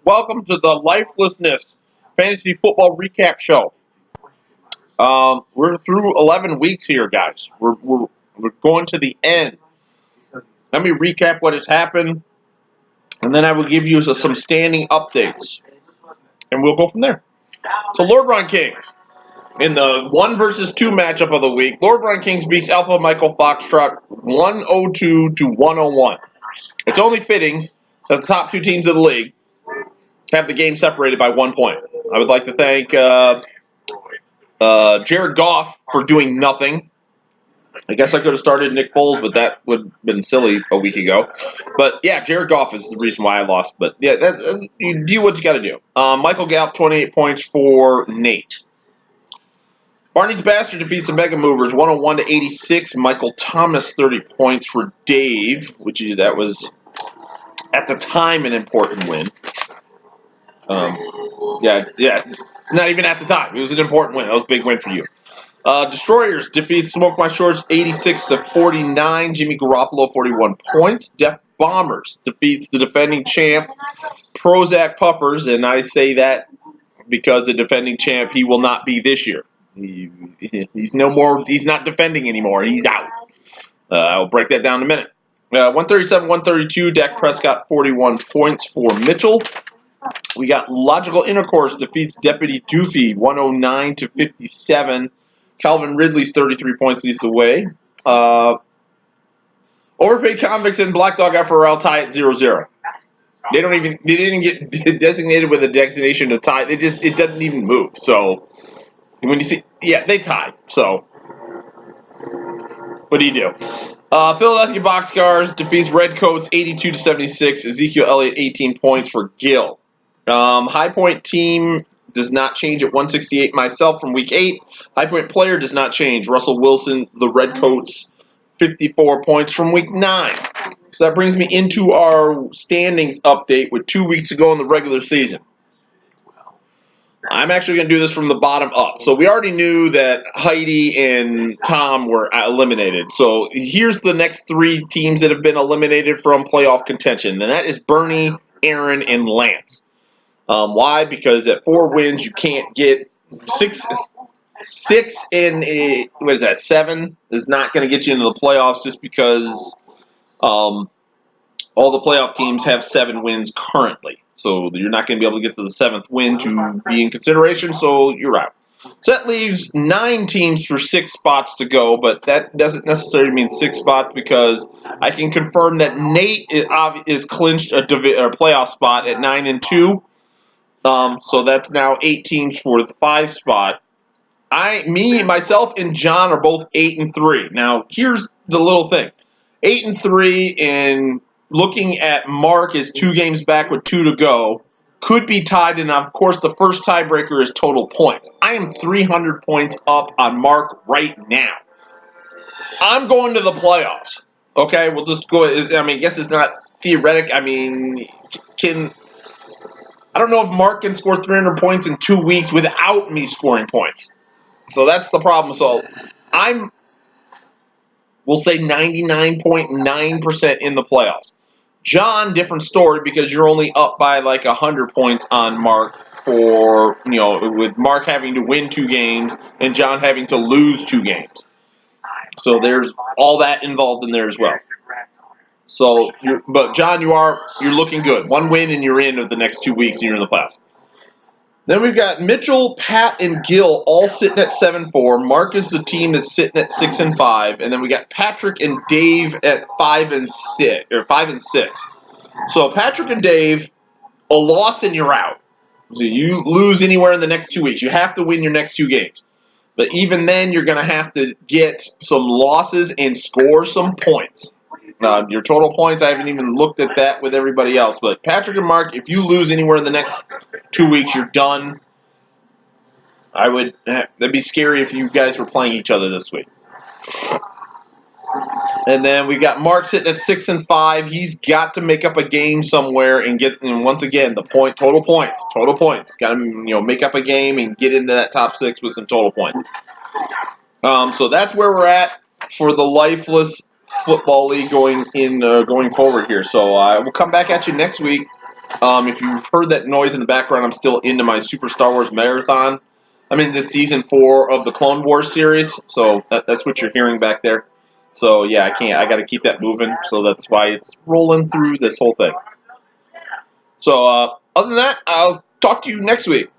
Welcome to the Lifelessness Fantasy Football Recap Show. We're through 11 weeks here, guys. We're going to the end. Let me recap what has happened, and then I will give you some standing updates, and we'll go from there. So, Lord Ron Kings, in the 1 versus 2 matchup of the week, Lord Ron Kings beats Alpha Michael Foxtrot 102 to 101. It's only fitting that the top two teams of the league have the game separated by 1 point. I would like to thank Jared Goff for doing nothing. I guess I could have started Nick Foles, but that would have been silly a week ago. But yeah, Jared Goff is the reason why I lost. But yeah, you do what you got to do. Michael Gallup, 28 points for Nate. Barney's Bastard defeats the Mega Movers, 101 to 86. Michael Thomas, 30 points for Dave, that was at the time an important win. It's not even at the time. It was an important win. That was a big win for you. Destroyers defeat Smoke My Shorts 86 to 49. Jimmy Garoppolo 41 points. Death Bombers defeats the defending champ Prozac Puffers, and I say that because the defending champ he will not be this year. He's no more. He's not defending anymore. He's out. I'll break that down in a minute. 137-132. Dak Prescott 41 points for Mitchell. We got Logical Intercourse defeats Deputy Doofy 109 to 57. Calvin Ridley's 33 points leads the way. Overpaid Convicts and Black Dog FRL tie at 0-0. They didn't get designated with a designation to tie. It doesn't even move. So when you see, they tied. So what do you do? Philadelphia Boxcars defeats Redcoats 82 to 76. Ezekiel Elliott 18 points for Gil. High Point team does not change at 168 myself from week 8. High Point player does not change. Russell Wilson, the Redcoats, 54 points from week 9. So that brings me into our standings update with 2 weeks to go in the regular season. I'm actually going to do this from the bottom up. So we already knew that Heidi and Tom were eliminated. So here's the next 3 teams that have been eliminated from playoff contention, and that is Bernie, Aaron, and Lance. Why? Because at 4 wins, you can't get 6 and 7 is not going to get you into the playoffs just because all the playoff teams have 7 wins currently. So you're not going to be able to get to the 7th win to be in consideration, so you're out. So that leaves 9 teams for 6 spots to go, but that doesn't necessarily mean 6 spots because I can confirm that Nate is clinched a playoff spot at 9-2. So that's now 8 teams for the 5 spot. Myself, and John are both 8-3. Now, here's the little thing. 8-3, and looking at Mark is 2 games back with 2 to go. Could be tied, and of course, the first tiebreaker is total points. I am 300 points up on Mark right now. I'm going to the playoffs. Okay, we'll just go. I guess it's not theoretic. I don't know if Mark can score 300 points in 2 weeks without me scoring points. So that's the problem. So we'll say 99.9% in the playoffs. John, different story because you're only up by like 100 points on Mark with Mark having to win 2 games and John having to lose 2 games. So there's all that involved in there as well. So, but John, you're looking good. 1 win and you're in the next 2 weeks and you're in the playoffs. Then we've got Mitchell, Pat, and Gil all sitting at 7-4. Mark is the team that's sitting at 6-5, and then we got Patrick and Dave at 5-6. So Patrick and Dave, a loss and you're out. So you lose anywhere in the next 2 weeks. You have to win your next 2 games. But even then, you're going to have to get some losses and score some points. Your total points, I haven't even looked at that with everybody else. But Patrick and Mark, if you lose anywhere in the next 2 weeks, you're done. That'd be scary if you guys were playing each other this week. And then we got Mark sitting at 6-5. He's got to make up a game somewhere and once again, the total points. Got to make up a game and get into that top 6 with some total points. So that's where we're at for the Lifeless Football League going forward here. So we'll come back at you next week If you've heard that noise in the background, I'm still into my Super Star Wars marathon. I'm in the season 4 of the Clone Wars series, so that's what you're hearing back there. So yeah, I can't. I got to keep that moving. So that's why it's rolling through this whole thing. So other than that, I'll talk to you next week.